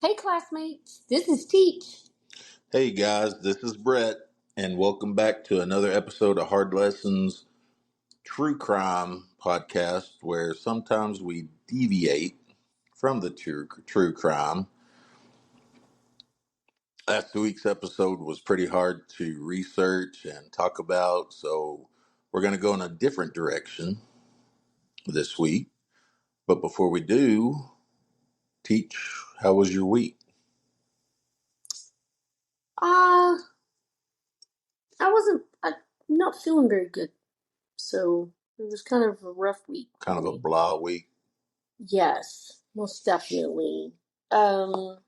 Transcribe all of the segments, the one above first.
Hey classmates, this is Teach. Hey guys, this is Brett, and welcome back to another episode of Hard Lessons True Crime Podcast, where sometimes we deviate from the true crime. Last week's episode was pretty hard to research and talk about, so we're going to go in a different direction this week. But before we do, Teach, how was your week? Uh, I'm not feeling very good, so it was kind of a rough week for Kind of a me. blah week. Yes, most definitely. It's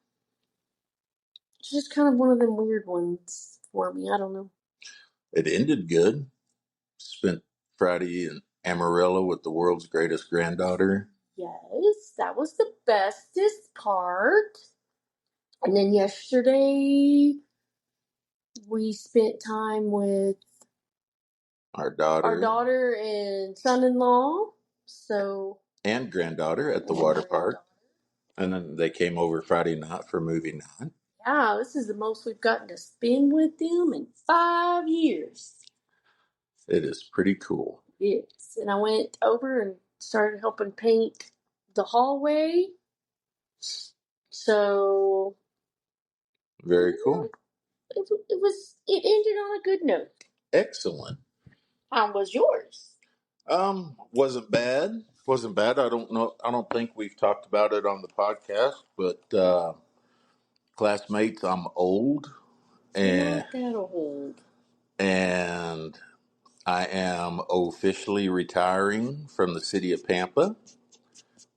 just kind of one of them weird ones for me. I don't know. It ended good. Spent Friday in Amarillo with the world's greatest granddaughter. Yes, that was the bestest part. And then yesterday, we spent time with Our our daughter daughter and son-in-law. So, and granddaughter at the water park. And then they came over Friday night for movie night. yeah, this is the most we've gotten to spend with them in 5 years. It is pretty cool. Yes. And I went over and started helping paint the hallway. So Very cool. it ended on a good note. Excellent. How was yours? Wasn't bad. Wasn't bad. I don't know. I don't think we've talked about it on the podcast, but classmates, I'm old and Not that old. and I am officially retiring from the city of Pampa.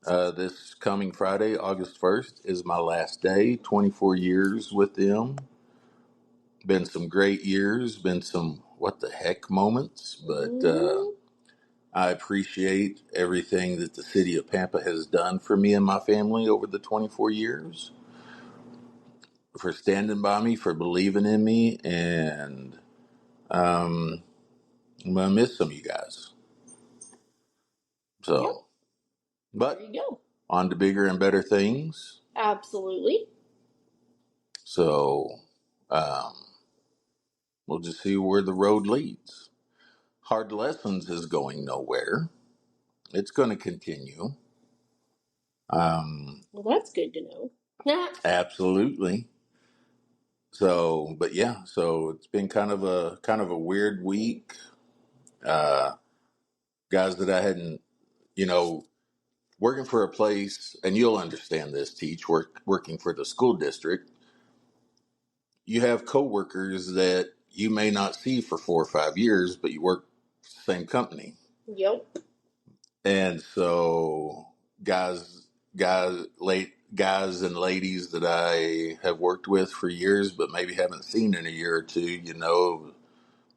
This coming Friday, August 1st, is my last day. 24 years with them. Been some great years, been some what the heck moments, but I appreciate everything that the city of Pampa has done for me and my family over the 24 years, for standing by me, for believing in me, and I'm going to miss some of you guys. Yep. So, There but you go. on to bigger and better things. Absolutely. So, um, we'll just see where the road leads. Hard Lessons is going nowhere. It's going to continue. Well, that's good to know. Absolutely. So, but yeah, so it's been kind of a weird week. Uh, Guys that I hadn't, you know, working for a place, and you'll understand this, working for the school district. You have coworkers that you may not see for 4 or 5 years, but you work for the same company. Yep. And so guys and ladies that I have worked with for years, but maybe haven't seen in a year or two,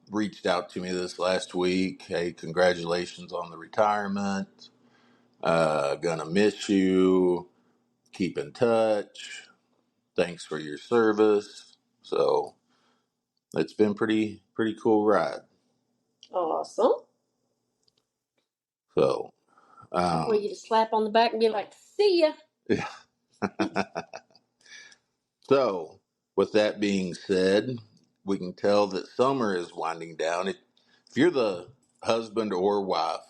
reached out to me this last week. Hey, congratulations on the retirement. Gonna miss you. Keep in touch. Thanks for your service. So it's been pretty cool ride. Awesome. So, For you to slap on the back and be like, see ya. yeah. So, with that being said, we can tell that summer is winding down. If you're the husband or wife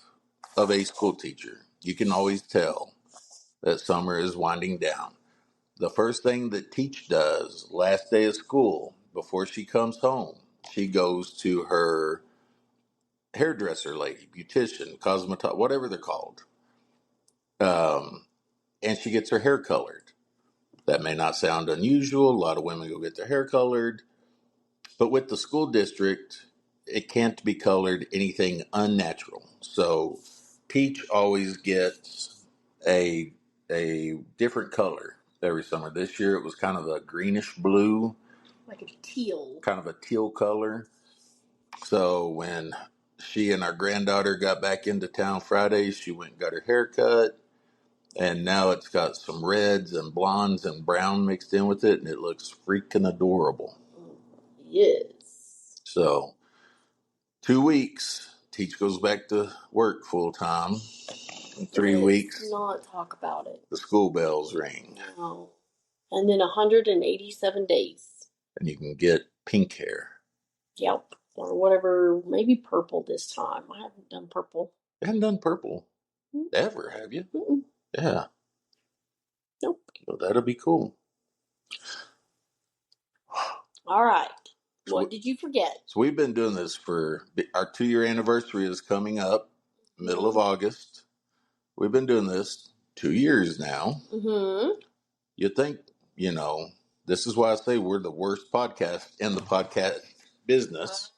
of a school teacher, you can always tell that summer is winding down. The first thing that Teach does last day of school before she comes home, she goes to her hairdresser lady, beautician, cosmetologist, whatever they're called, and she gets her hair colored. That may not sound unusual. A lot of women go get their hair colored. But with the school district, it can't be colored anything unnatural. So Peach always gets a a different color every summer. This year it was kind of a greenish blue, Like a teal. kind of a teal color. So when she and our granddaughter got back into town Friday, she went and got her hair cut. And now it's got some reds and blondes and brown mixed in with it, and it looks freaking adorable. Yes. So 2 weeks. Teach goes back to work full time. In 3 weeks, Let's not talk about it. the school bells ring. No. And then 187 days. And you can get pink hair. Yep. Or whatever, maybe purple this time. I haven't done purple. You haven't done purple Mm-mm. ever, have you? Mm-mm. Yeah. Nope. Well, that'll be cool. All right. So What did you forget? So we've been doing this for our 2-year anniversary is coming up, middle of August. We've been doing this 2 years now. Mm-hmm. You'd think, this is why I say we're the worst podcast in the podcast business.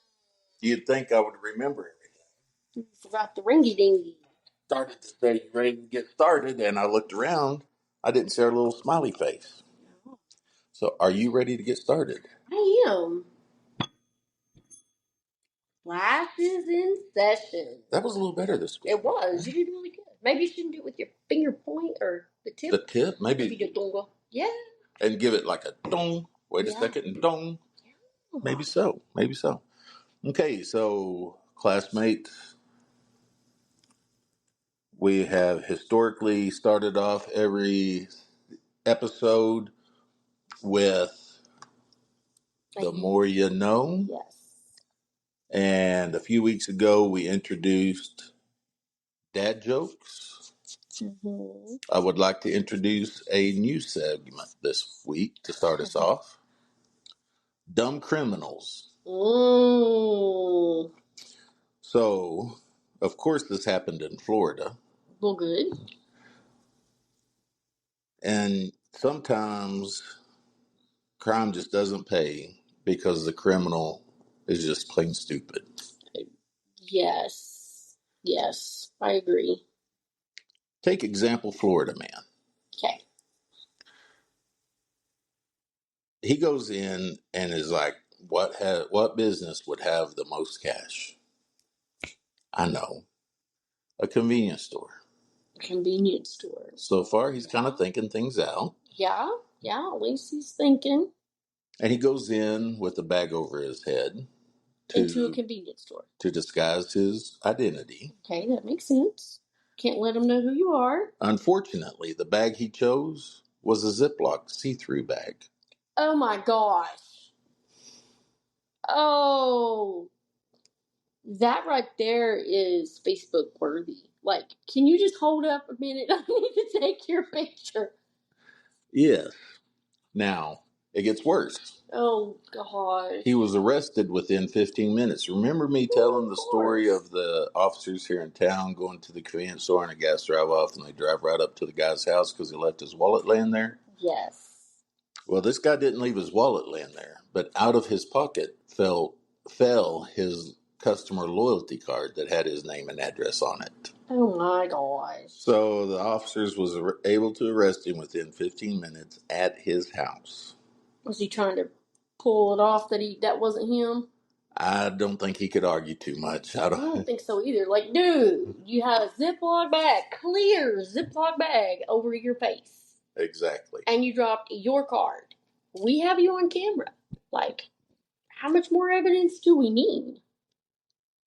You'd think I would remember everything. You forgot the ringy dingy. Started to say, you ready to get started? And I looked around. I didn't see our little smiley face. So are you ready to get started? I am. Class is in session. That was a little better this week. It was. You did really good. Maybe you shouldn't do it with your finger point or the tip. The tip? Maybe the dongle. Yeah. And give it like a dong. Wait a second and dong. Maybe so. Maybe so. Okay, so classmates, we have historically started off every episode with the more you know. Yes. And a few weeks ago, we introduced dad jokes. Mm-hmm. I would like to introduce a new segment this week to start us off. Dumb criminals. Mm. So, of course, this happened in Florida. Well, good. And sometimes crime just doesn't pay because the criminal is just plain stupid. Yes. Yes, I agree. Take example Florida man. Okay. He goes in and is like, what business would have the most cash? I know. A convenience store. Convenience store. So far, he's kind of thinking things out. Yeah, at least he's thinking. And he goes in with a bag over his head. Into a convenience store. To disguise his identity. Okay, that makes sense. Can't let him know who you are. Unfortunately, the bag he chose was a Ziploc see-through bag. Oh my gosh. Oh. That right there is Facebook worthy. Like, can you just hold up a minute? I need to take your picture. Yes. Now, it gets worse. Oh, gosh. He was arrested within 15 minutes. Remember me telling the story of the officers here in town going to the convenience store and a gas drive-off, and they drive right up to the guy's house because he left his wallet laying there? Yes. Well, this guy didn't leave his wallet laying there, but out of his pocket fell his customer loyalty card that had his name and address on it. Oh my gosh. So the officers was able to arrest him within 15 minutes at his house. Was he trying to pull it off that wasn't him? I don't think he could argue too much. I don't think so either. Like, dude, you had a Ziploc bag, clear Ziploc bag over your face. Exactly. And you dropped your card. We have you on camera. Like, how much more evidence do we need?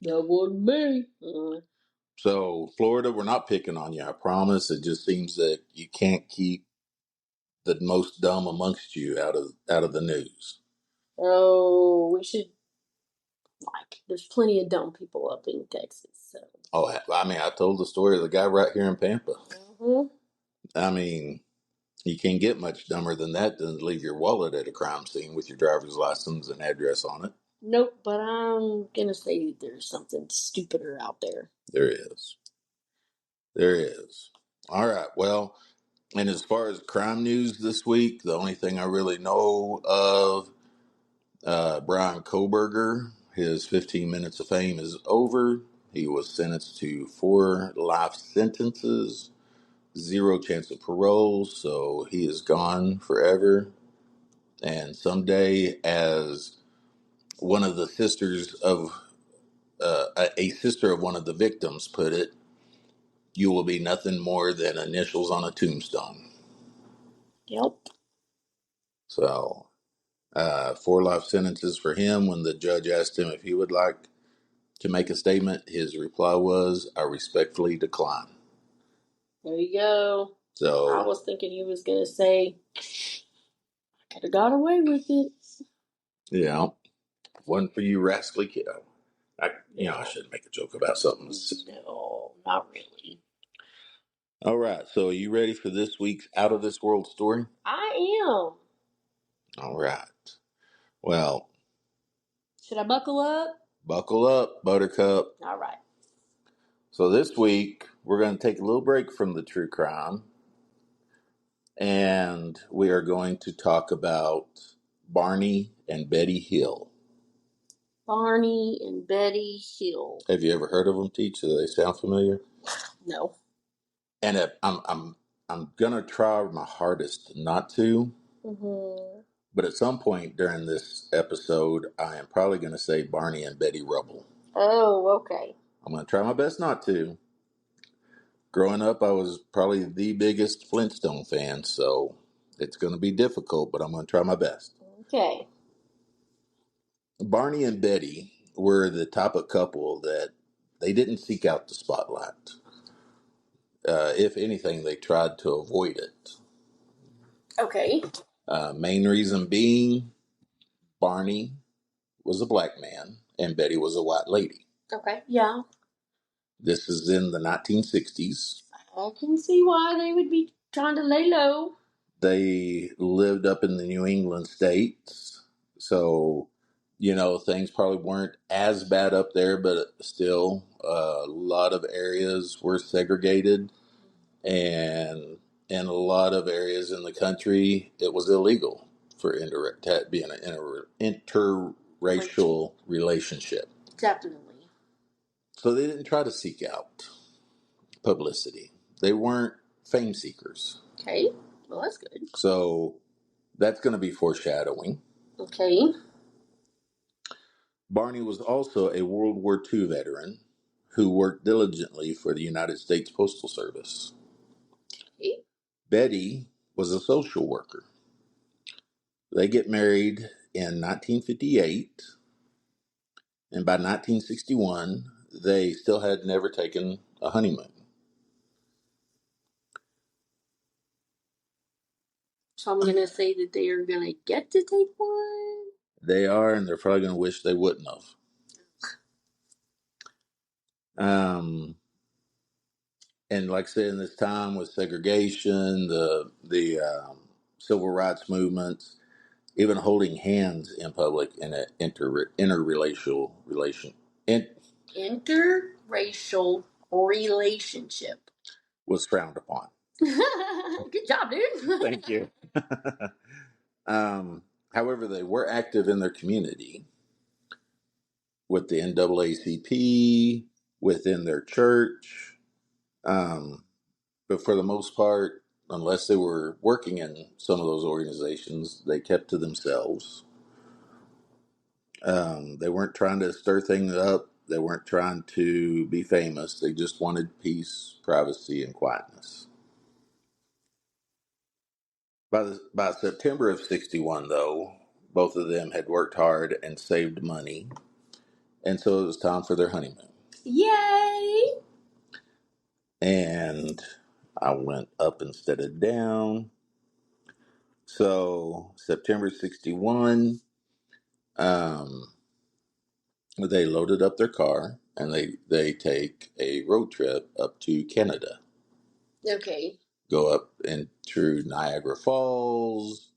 That wasn't me. So, Florida, we're not picking on you, I promise. It just seems that you can't keep the most dumb amongst you out of the news. Oh, we should. Like, there's plenty of dumb people up in Texas. So. Oh, I mean, I told the story of the guy right here in Pampa. Mm-hmm. I mean, you can't get much dumber than that than leave your wallet at a crime scene with your driver's license and address on it. Nope, but I'm going to say there's something stupider out there. There is. There is. All right. Well, and as far as crime news this week, the only thing I really know of, Brian Koberger, his 15 minutes of fame is over. He was sentenced to 4 life sentences, 0 chance of parole, so he is gone forever. And someday, as one of the sisters of a sister of one of the victims put it, you will be nothing more than initials on a tombstone. Yep. So, 4 life sentences for him. When the judge asked him if he would like to make a statement, his reply was, "I respectfully decline." There you go. So I was thinking he was going to say, Could have got away with it. Yeah. One for you, rascally kiddo. I shouldn't make a joke about something. No, not really. All right. So, are you ready for this week's Out of This World story? I am. All right. Well, Should I buckle up? buckle up, Buttercup. All right. So, this week, we're going to take a little break from the true crime, and we are going to talk about Barney and Betty Hill. Barney and Betty Hill. Have you ever heard of them, Teach? Do they sound familiar? No. And I'm gonna try my hardest not to. Mm-hmm. But at some point during this episode, I am probably going to say Barney and Betty Rubble. Oh, okay. I'm going to try my best not to. Growing up, I was probably the biggest Flintstone fan, so it's going to be difficult, but I'm going to try my best. Okay. Barney and Betty were the type of couple that they didn't seek out the spotlight. If anything, they tried to avoid it. Okay. Main reason being, Barney was a black man and Betty was a white lady. Okay. Yeah. This is in the 1960s. I can see why they would be trying to lay low. They lived up in the New England states. So, things probably weren't as bad up there, but still a lot of areas were segregated. And in a lot of areas in the country, it was illegal for to be in an interracial relationship. Definitely. So they didn't try to seek out publicity. They weren't fame seekers. Okay. Well, that's good. So that's going to be foreshadowing. Okay. Barney was also a World War II veteran who worked diligently for the United States Postal Service. Okay. Betty was a social worker. They get married in 1958, and by 1961, they still had never taken a honeymoon. So I'm going to say that they are going to get to take one. They are, and they're probably going to wish they wouldn't have. And like I said, in this time with segregation, the civil rights movements, even holding hands in public in an interracial Interracial relationship. was frowned upon. Good job, dude. Thank you. However, they were active in their community with the NAACP, within their church. But for the most part, unless they were working in some of those organizations, they kept to themselves. They weren't trying to stir things up. They weren't trying to be famous. They just wanted peace, privacy, and quietness. By September of 61, though, both of them had worked hard and saved money. And so it was time for their honeymoon. Yay! And I went up instead of down. So September 61, they loaded up their car and they take a road trip up to Canada. Okay. Go up and through Niagara Falls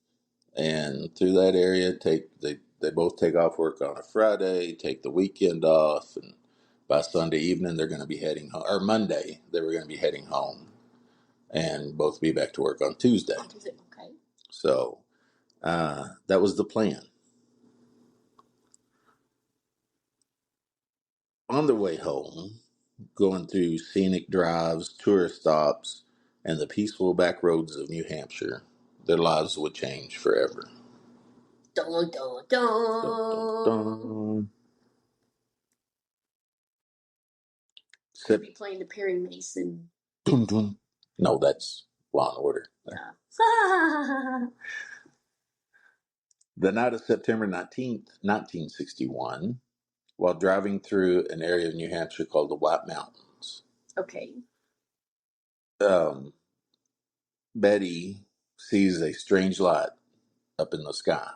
and through that area. They both take off work on a Friday, take the weekend off, and by Sunday evening they're going to be heading home. Or Monday they were going to be heading home, and both be back to work on Tuesday. Okay. So that was the plan. On their way home, going through scenic drives, tourist stops, and the peaceful back roads of New Hampshire, their lives would change forever. Dun, dun, dun. Dun, dun, dun. Could be playing the Perry Mason. Dun, dun. No, that's Law and Order. Yeah. The night of September 19th, 1961, while driving through an area of New Hampshire called the White Mountains, Okay. Betty sees a strange light up in the sky.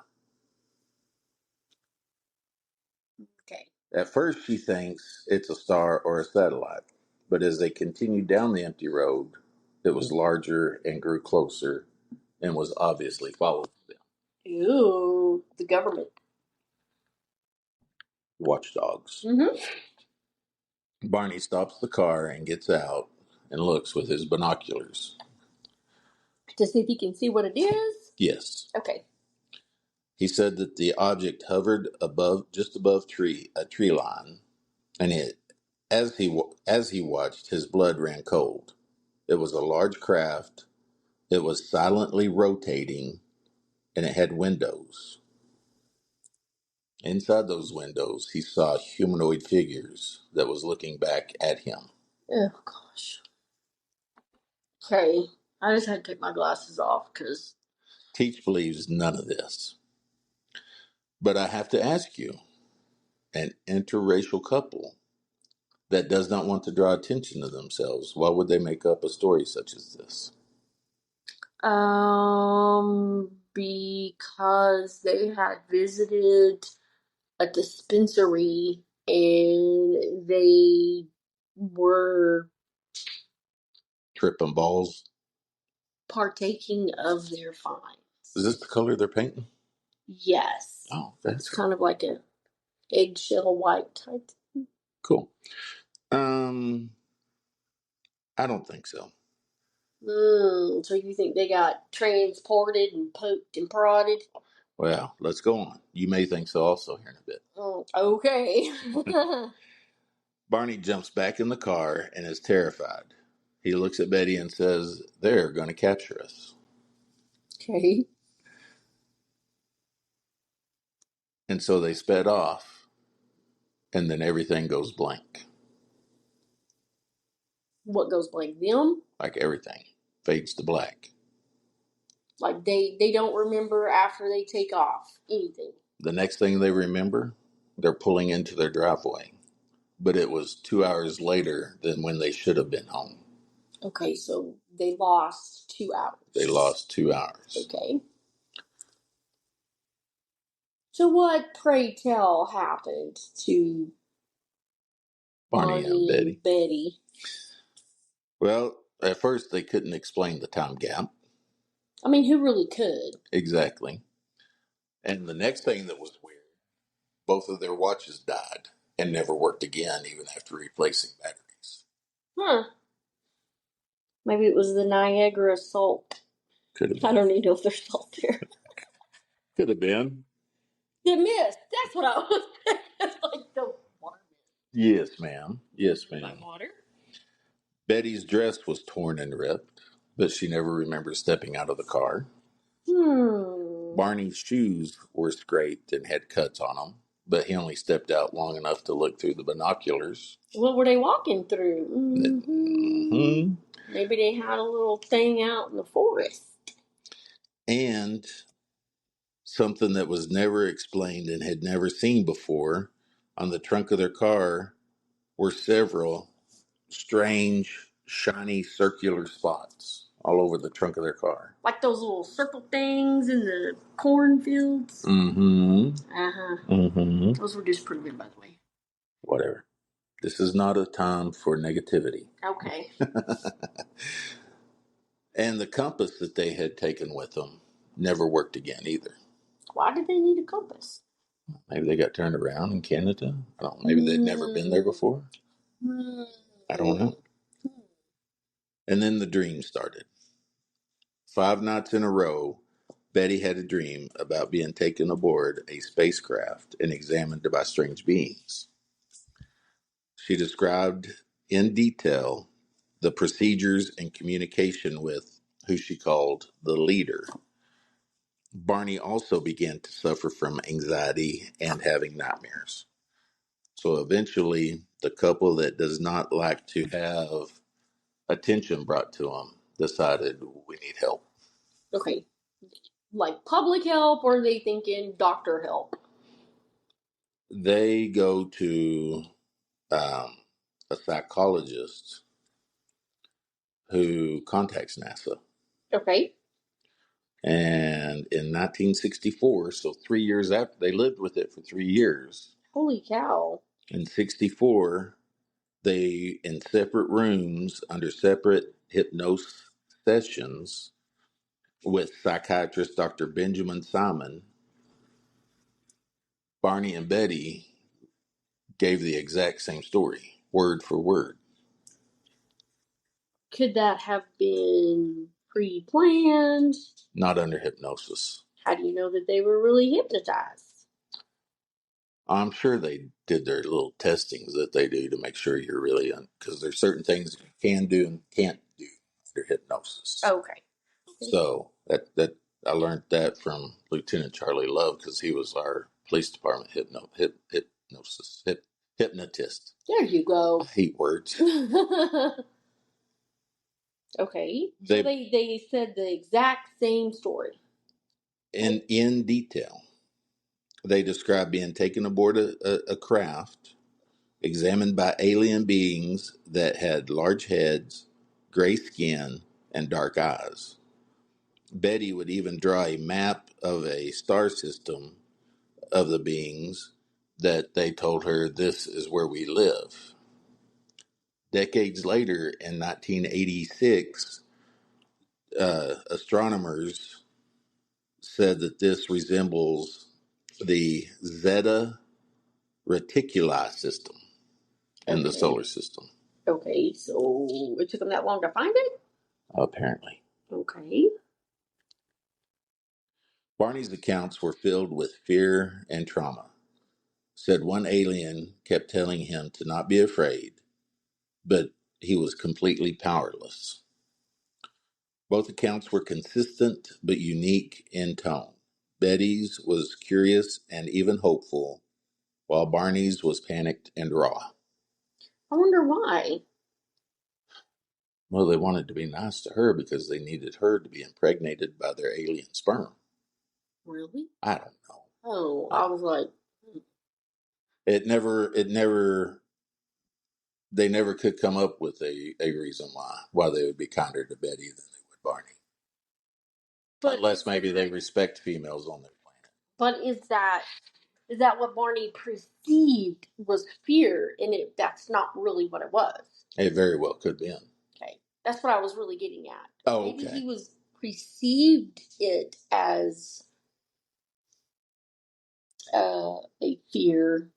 Okay. At first, she thinks it's a star or a satellite, but as they continued down the empty road, it was larger and grew closer and was obviously following them. Ew, the government. Watchdogs. Mm-hmm. Barney stops the car and gets out and looks with his binoculars. To see if he can see what it is? Yes. Okay. He said that the object hovered just above a tree line, and as he watched, his blood ran cold. It was a large craft. It was silently rotating, and it had windows. Inside those windows, he saw humanoid figures that was looking back at him. Oh, gosh. Okay. I just had to take my glasses off because... Teach believes none of this. But I have to ask you, an interracial couple that does not want to draw attention to themselves, why would they make up a story such as this? Because they had visited a dispensary and they were Tripping balls. partaking of their finds. Is this the color they're painting? Yes. Oh, It's kind of like a eggshell white type. cool. I don't think so. So you think they got transported and poked and prodded? Well, let's go on. You may think so also here in a bit. Okay. Barney jumps back in the car and is terrified. He looks at Betty and says, "They're going to capture us." Okay. And so they sped off, and then everything goes blank. What goes blank? Them? Like everything fades to black. Like they don't remember after they take off anything. The next thing they remember, they're pulling into their driveway. But it was 2 hours later than when they should have been home. Okay, so they lost 2 hours. They lost 2 hours. Okay. So what, pray tell, happened to Barney and Betty? Well, at first they couldn't explain the time gap. I mean, who really could? Exactly. And the next thing that was weird, both of their watches died and never worked again, even after replacing batteries. Huh. Maybe it was the Niagara salt. Could have been. I don't even know if there's salt there. Could have been. The mist. That's what I was thinking. Like the water mist. Yes, ma'am. Yes, ma'am. Like water? Betty's dress was torn and ripped, but she never remembers stepping out of the car. Barney's shoes were scraped and had cuts on them, but he only stepped out long enough to look through the binoculars. What were they walking through? Mm-hmm. Maybe they had a little thing out in the forest. And something that was never explained and had never seen before, on the trunk of their car were several strange, shiny, circular spots all over the trunk of their car. Like those little circle things in the cornfields? Mm-hmm. Uh-huh. Mm-hmm. Those were just pretty good, by the way. Whatever. This is not a time for negativity. Okay. And the compass that they had taken with them never worked again either. Why did they need a compass? Maybe they got turned around in Canada. I don't know. Maybe they'd never been there before. I don't know. And then the dream started. 5 nights in a row, Betty had a dream about being taken aboard a spacecraft and examined by strange beings. She described in detail the procedures and communication with who she called the leader. Barney also began to suffer from anxiety and having nightmares. So eventually, the couple that does not like to have attention brought to them decided we need help. Okay. Like public help, or are they thinking doctor help? They go to a psychologist who contacts NASA. Okay. And in 1964, so 3 years after, they lived with it for 3 years. Holy cow. In 64, they, in separate rooms under separate hypnosis sessions with psychiatrist Dr. Benjamin Simon, Barney and Betty gave the exact same story, word for word. Could that have been pre-planned? Not under hypnosis. How do you know that they were really hypnotized? I'm sure they did their little testings that they do to make sure you're really, because there's certain things you can do and can't do under hypnosis. Okay. So that I learned that from Lieutenant Charlie Love, because he was our police department hypnotist. There you go. I hate words. Okay. So they said the exact same story. In detail. They described being taken aboard a craft, examined by alien beings that had large heads, gray skin, and dark eyes. Betty would even draw a map of a star system of the beings that they told her, this is where we live. Decades later, in 1986, astronomers said that this resembles the Zeta Reticuli system in the solar system. Okay, so it took them that long to find it? Apparently. Okay. Barney's accounts were filled with fear and trauma. Said one alien kept telling him to not be afraid, but he was completely powerless. Both accounts were consistent but unique in tone. Betty's was curious and even hopeful, while Barney's was panicked and raw. I wonder why. Well, they wanted to be nice to her because they needed her to be impregnated by their alien sperm. Really? I don't know. Oh, I was like... It never, they never could come up with a reason why they would be kinder to Betty than they would Barney. But unless maybe they respect females on their planet. But is that what Barney perceived was fear, and that's not really what it was? It very well could be. Okay. That's what I was really getting at. Oh, maybe okay. he was perceived it as a fear,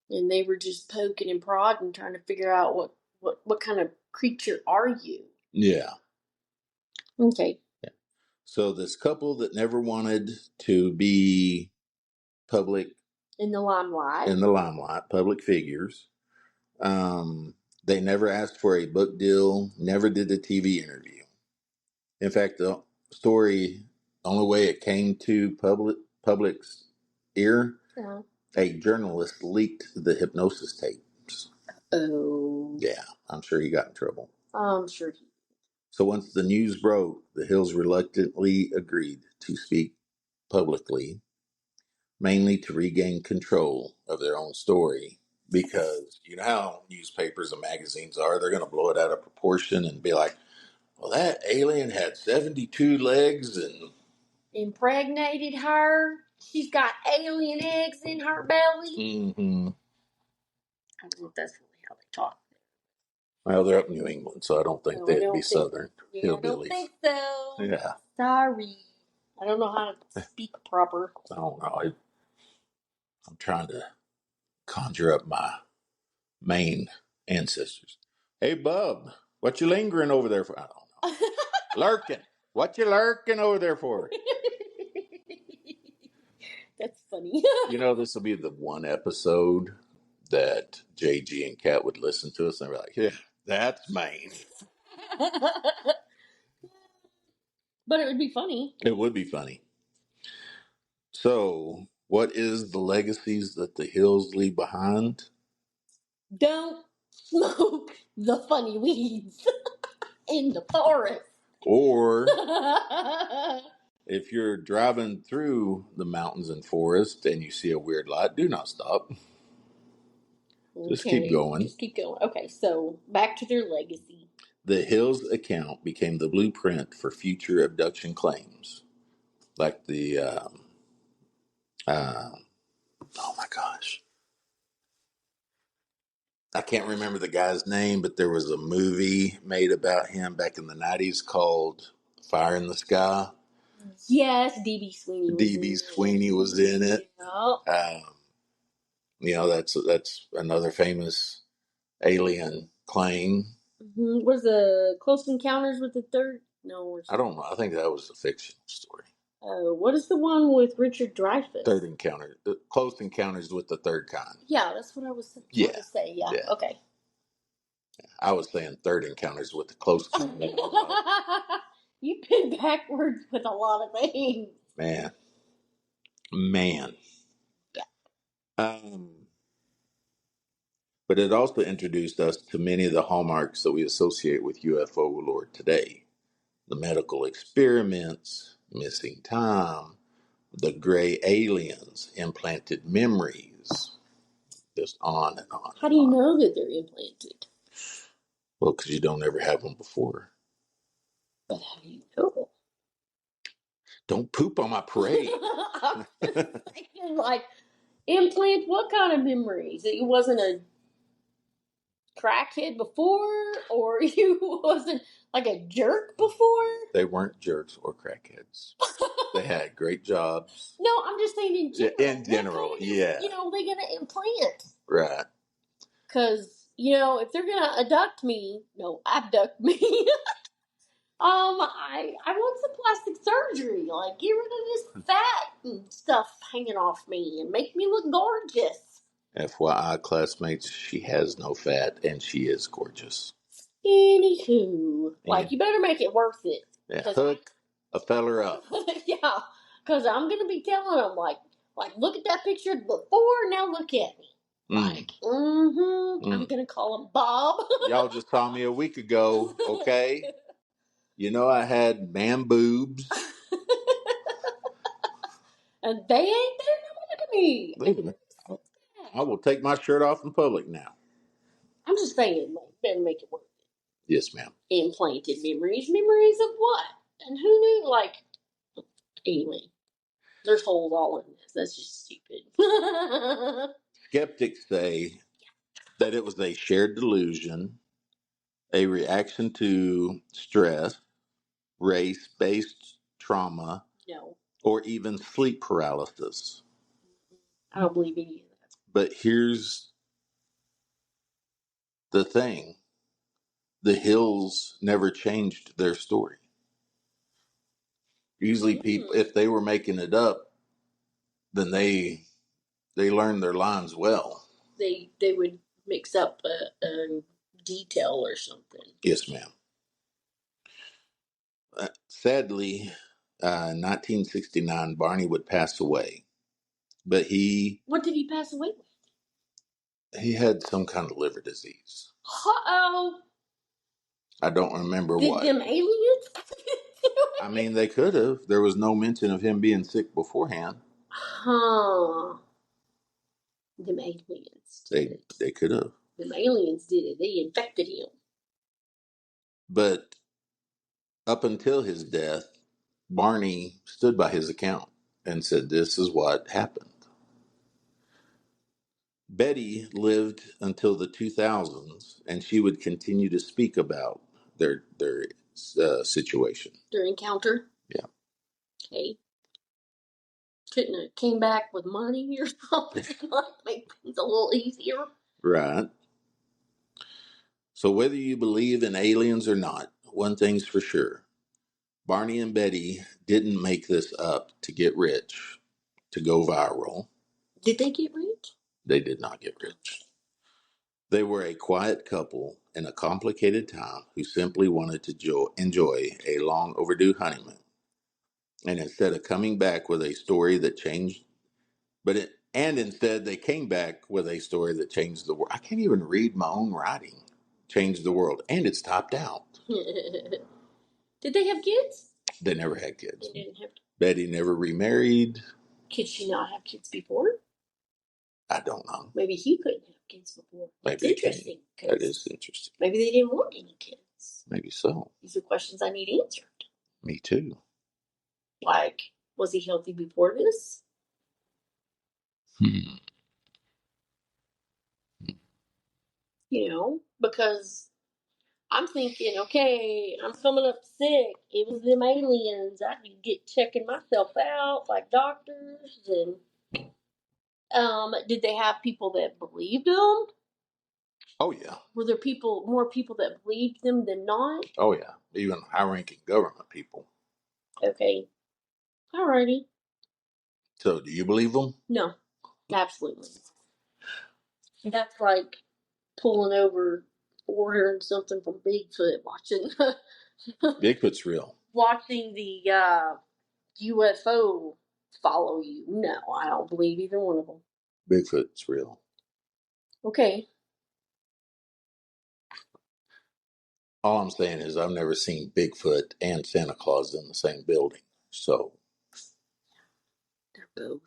and they were just poking and prodding, trying to figure out what kind of creature are you? Yeah. Okay. Yeah. So this couple that never wanted to be public in the limelight, public figures. They never asked for a book deal, never did a TV interview. In fact, the story, only way it came to public's ear, a journalist leaked the hypnosis tapes. Oh. Yeah, I'm sure he got in trouble. I'm sure he. So once the news broke, the Hills reluctantly agreed to speak publicly, mainly to regain control of their own story. Because you know how newspapers and magazines are, they're going to blow it out of proportion and be like, well, that alien had 72 legs and impregnated her. She's got alien eggs in her belly. Mm-hmm. I don't know if that's really how they talk. Well, they're up New England, so I don't think they'd be Southern hillbillies. I don't think so. Yeah. Sorry. I don't know how to speak proper. I don't know. I'm trying to conjure up my Maine ancestors. Hey, Bub, what you lingering over there for? I don't know. Lurking. What you lurking over there for? That's funny. You know, this will be the one episode that JG and Kat would listen to us and they're like, yeah, that's Maine. But it would be funny. It would be funny. So, what is the legacies that the Hills leave behind? Don't smoke the funny weeds in the forest. Or if you're driving through the mountains and forest and you see a weird light, do not stop. Just keep going. Okay, so back to their legacy. The Hills account became the blueprint for future abduction claims. like the uh, oh my gosh, I can't remember the guy's name, but there was a movie made about him back in the 90s called Fire in the Sky. Yes, DB Sweeney was in DB it. Sweeney was in it. Yep. That's another famous alien claim. Was the Close Encounters with the Third? No, or I don't know. I think that was a fictional story. what is the one with Richard Dreyfuss? Third Encounter, Close Encounters with the Third Kind. Yeah, that's what I was trying to say. Yeah. Okay. I was saying Third Encounters with the Close. You've been backwards with a lot of things. Man. Yeah. But it also introduced us to many of the hallmarks that we associate with UFO lore today. The medical experiments, missing time, the gray aliens, implanted memories, just on and on. How do you know that they're implanted? Well, because you don't ever have them before. But how do you know? Don't poop on my parade. I'm just thinking, like, implant what kind of memories? That you wasn't a crackhead before, or you wasn't like a jerk before? They weren't jerks or crackheads. They had great jobs. No, I'm just saying in general. In general, yeah. They're gonna implant. Right. Because, if they're gonna abduct me, I want some plastic surgery. Like, get rid of this fat and stuff hanging off me and make me look gorgeous. FYI, classmates, she has no fat and she is gorgeous. Anywho, you better make it worth it. Yeah, hook a feller up. Yeah, because I'm gonna be telling them like, look at that picture before. Now look at me. I'm gonna call him Bob. Y'all just saw me a week ago, okay? I had man boobs. And they ain't there to look at me. Wait a minute. I will take my shirt off in public now. I'm just saying, better make it worth it. Yes, ma'am. Implanted memories. Memories of what? And who knew? Anyway, there's holes all in this. That's just stupid. Skeptics say that it was a shared delusion, a reaction to stress, race-based trauma, or even sleep paralysis. I don't believe any of that. But here's the thing. The Hills never changed their story. Usually people, if they were making it up, then they learned their lines well. They would mix up a detail or something. Yes, ma'am. Sadly, in 1969, Barney would pass away. But What did he pass away with? He had some kind of liver disease. Uh-oh. I don't remember what. Did them aliens I mean, they could have. There was no mention of him being sick beforehand. Huh. Them aliens did it. They could have. Them aliens did it. They infected him. But up until his death, Barney stood by his account and said, "This is what happened." Betty lived until the 2000s, and she would continue to speak about their situation. Their encounter? Yeah. Okay. Couldn't have came back with money or something, make things a little easier. Right. So whether you believe in aliens or not, one thing's for sure. Barney and Betty didn't make this up to get rich, to go viral. Did they get rich? They did not get rich. They were a quiet couple in a complicated time who simply wanted to enjoy a long overdue honeymoon. And instead of coming back with a story that changed, instead they came back with a story that changed the world. I can't even read my own writing. Changed the world, and it's topped out. Did they have kids? They never had kids. They didn't have kids. Betty never remarried. Could she not have kids before? I don't know. Maybe he couldn't have kids before. That's interesting. That is interesting. Maybe they didn't want any kids. Maybe so. These are questions I need answered. Me too. Was he healthy before this? Because I'm thinking, okay, I'm coming up sick. It was them aliens. I need to get checking myself out, like doctors. And did they have people that believed them? Oh, yeah. Were there more people that believed them than not? Oh, yeah. Even high-ranking government people. Okay. Alrighty. So, do you believe them? No, absolutely. That's like pulling over, ordering something from Bigfoot, Bigfoot's real. watching the UFO follow you. No, I don't believe either one of them. Bigfoot's real. Okay. All I'm saying is I've never seen Bigfoot and Santa Claus in the same building. So. They're both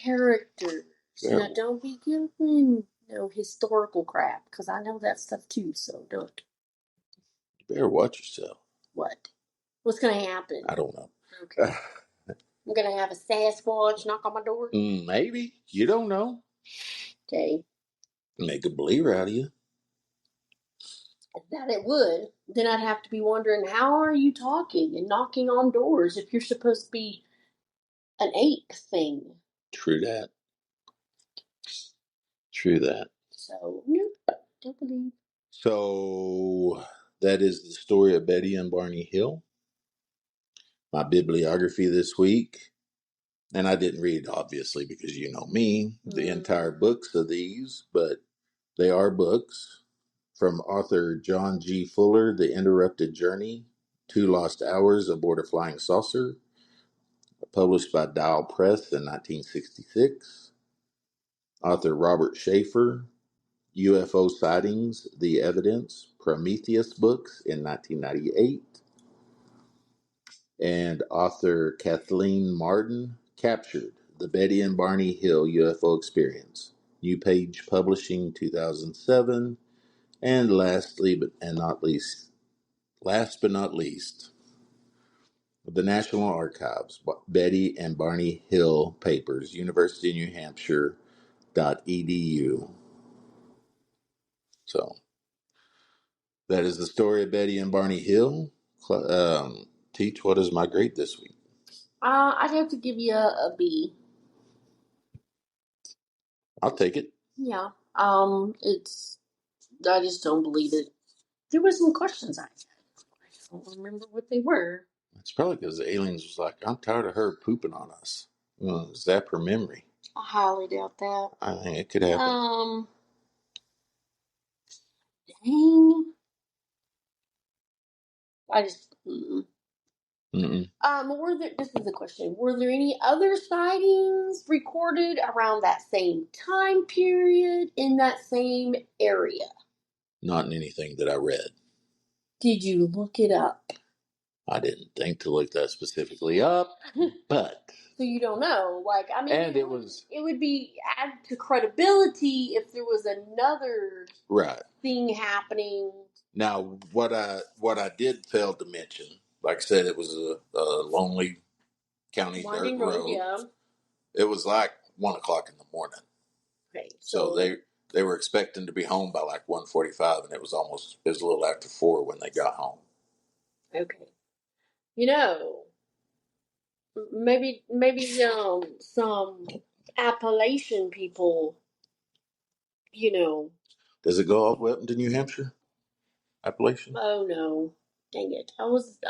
characters. Now, don't be giving no historical crap, because I know that stuff too, so don't. You better watch yourself. What? What's going to happen? I don't know. Okay. I'm going to have a Sasquatch knock on my door? Maybe. You don't know. Okay. Make a believer out of you. That it would. Then I'd have to be wondering, how are you talking and knocking on doors if you're supposed to be an ape thing? True that. True that. So, nope, don't believe. So, that is the story of Betty and Barney Hill. My bibliography this week. And I didn't read, obviously, because you know me, the entire books of these, but they are books from author John G. Fuller, The Interrupted Journey, 2 Lost Hours Aboard a Flying Saucer, published by Dial Press in 1966. Author Robert Schaefer, UFO Sightings, The Evidence, Prometheus Books in 1998. And author Kathleen Martin, Captured, The Betty and Barney Hill UFO Experience, New Page Publishing, 2007. And last but not least, the National Archives, Betty and Barney Hill Papers, University of New Hampshire .edu. So that is the story of Betty and Barney Hill. Teach, what is my grade this week? I'd have to give you a B. I'll take it. Yeah. I just don't believe it. There were some questions I had. I don't remember what they were. It's probably because the aliens was like, I'm tired of her pooping on us. Zap her memory. I highly doubt that. I think it could happen. Dang. I just. This is a question. Were there any other sightings recorded around that same time period in that same area? Not in anything that I read. Did you look it up? I didn't think to look that specifically up, but. So you don't know. And it would be add to credibility if there was another thing happening. Now, what I did fail to mention, like I said, it was a lonely county dirt road. Yeah. It was like 1 o'clock in the morning. Okay. So they were expecting to be home by like 1:45, and it was a little after 4 when they got home. Okay. Maybe some Appalachian people, Does it go all the way up into New Hampshire? Appalachian? Oh no. Dang it. I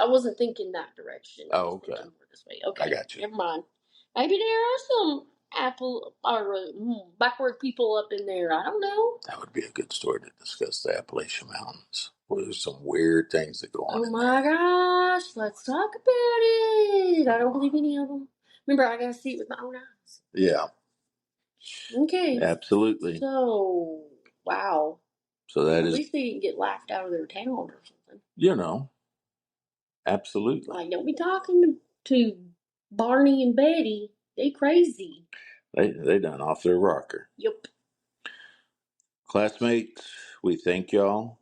wasn't thinking that direction. Oh, okay. This way. Okay. I got you. Never mind. Maybe there are some backward people up in there. I don't know. That would be a good story to discuss, the Appalachian Mountains. Well, there's some weird things that go on. Oh my gosh. Let's talk about it. I don't believe any of them. Remember, I got to see it with my own eyes. Yeah. Okay. Absolutely. So, wow. So that At is. At least they didn't get laughed out of their town or something. Absolutely. Like, don't be talking to Barney and Betty. They crazy. They done off their rocker. Yep. Classmates, we thank y'all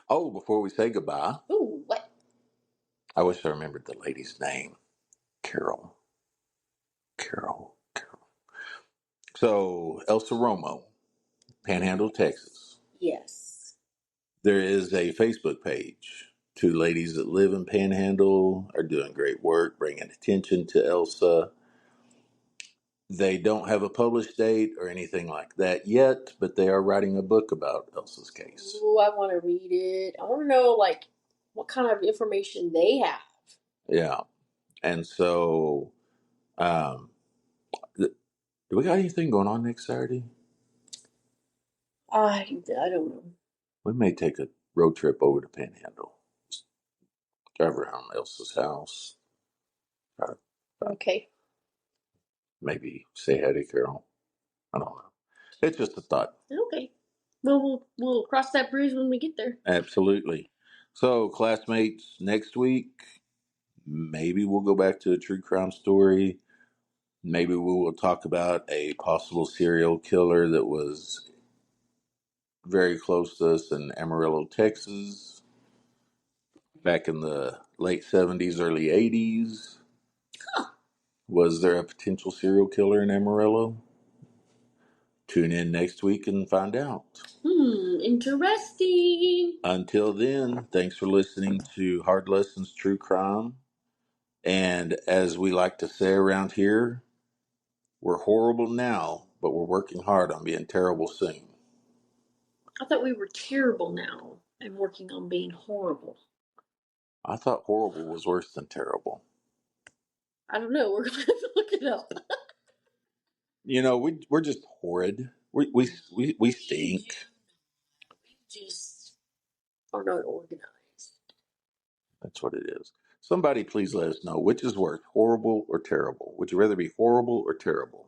Oh, before we say goodbye, Ooh, what? I wish I remembered the lady's name. Carol. Carol. So, Elsa Romo, Panhandle, Texas. Yes. There is a Facebook page. Two ladies that live in Panhandle are doing great work, bringing attention to Elsa. They don't have a published date or anything like that yet, but they are writing a book about Elsa's case. Ooh, I want to read it. I want to know, like, what kind of information they have. Yeah. And so, do we got anything going on next Saturday? I don't know. We may take a road trip over to Panhandle. Drive around Elsa's house. Try to Okay. maybe say hi to Carol. I don't know. It's just a thought. Okay. Well, we'll cross that bridge when we get there. Absolutely. So, classmates, next week, maybe we'll go back to a true crime story. Maybe we will talk about a possible serial killer that was very close to us in Amarillo, Texas, back in the late 70s, early 80s. Was there a potential serial killer in Amarillo? Tune in next week and find out. Interesting. Until then, thanks for listening to Hard Lessons True Crime. And as we like to say around here, we're horrible now, but we're working hard on being terrible soon. I thought we were terrible now and working on being horrible. I thought horrible was worse than terrible. I don't know. We're going to have to look it up. You know, we're just horrid. We stink. We just are not organized. That's what it is. Somebody please let us know which is worse, horrible or terrible. Would you rather be horrible or terrible?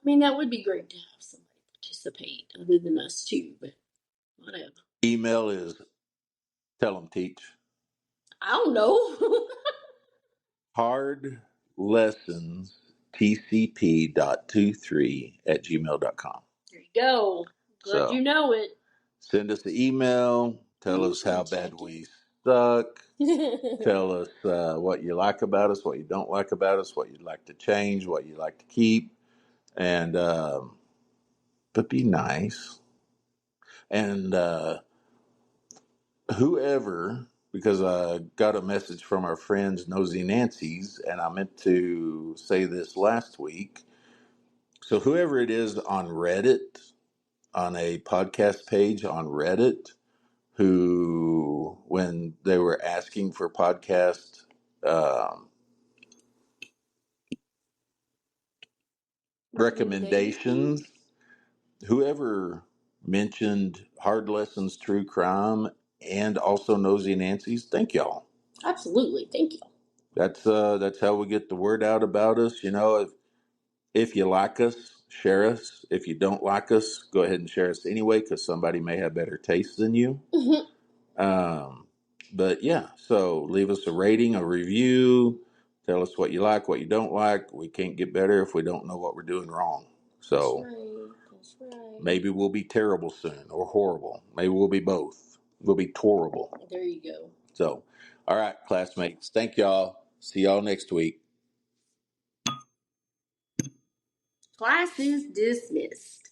I mean, that would be great to have somebody participate other than us too, but whatever. Email is tell them teach. I don't know. Hard lessons tcp.23@gmail.com. There you go. Glad So you know it. send us an email. Tell us how bad we suck. Tell us what you like about us, what you don't like about us, what you'd like to change, what you'd like to keep, and but be nice. And whoever, because I got a message from our friends Nosy Nancy's, and I meant to say this last week. So whoever it is on Reddit, on a podcast page on Reddit, who, when they were asking for podcast recommendations, whoever mentioned Hard Lessons True Crime and also Nosy Nancy's, thank y'all. Absolutely. Thank you. That's how we get the word out about us. You know, if you like us, share us. If you don't like us, go ahead and share us anyway, because somebody may have better taste than you. Um, but yeah, so leave us a rating, a review. Tell us what you like, what you don't like. We can't get better if we don't know what we're doing wrong. So That's right. maybe we'll be terrible soon or horrible. Maybe we'll be both. We'll be horrible. There you go. So, all right, classmates. Thank y'all. See y'all next week. Class is dismissed.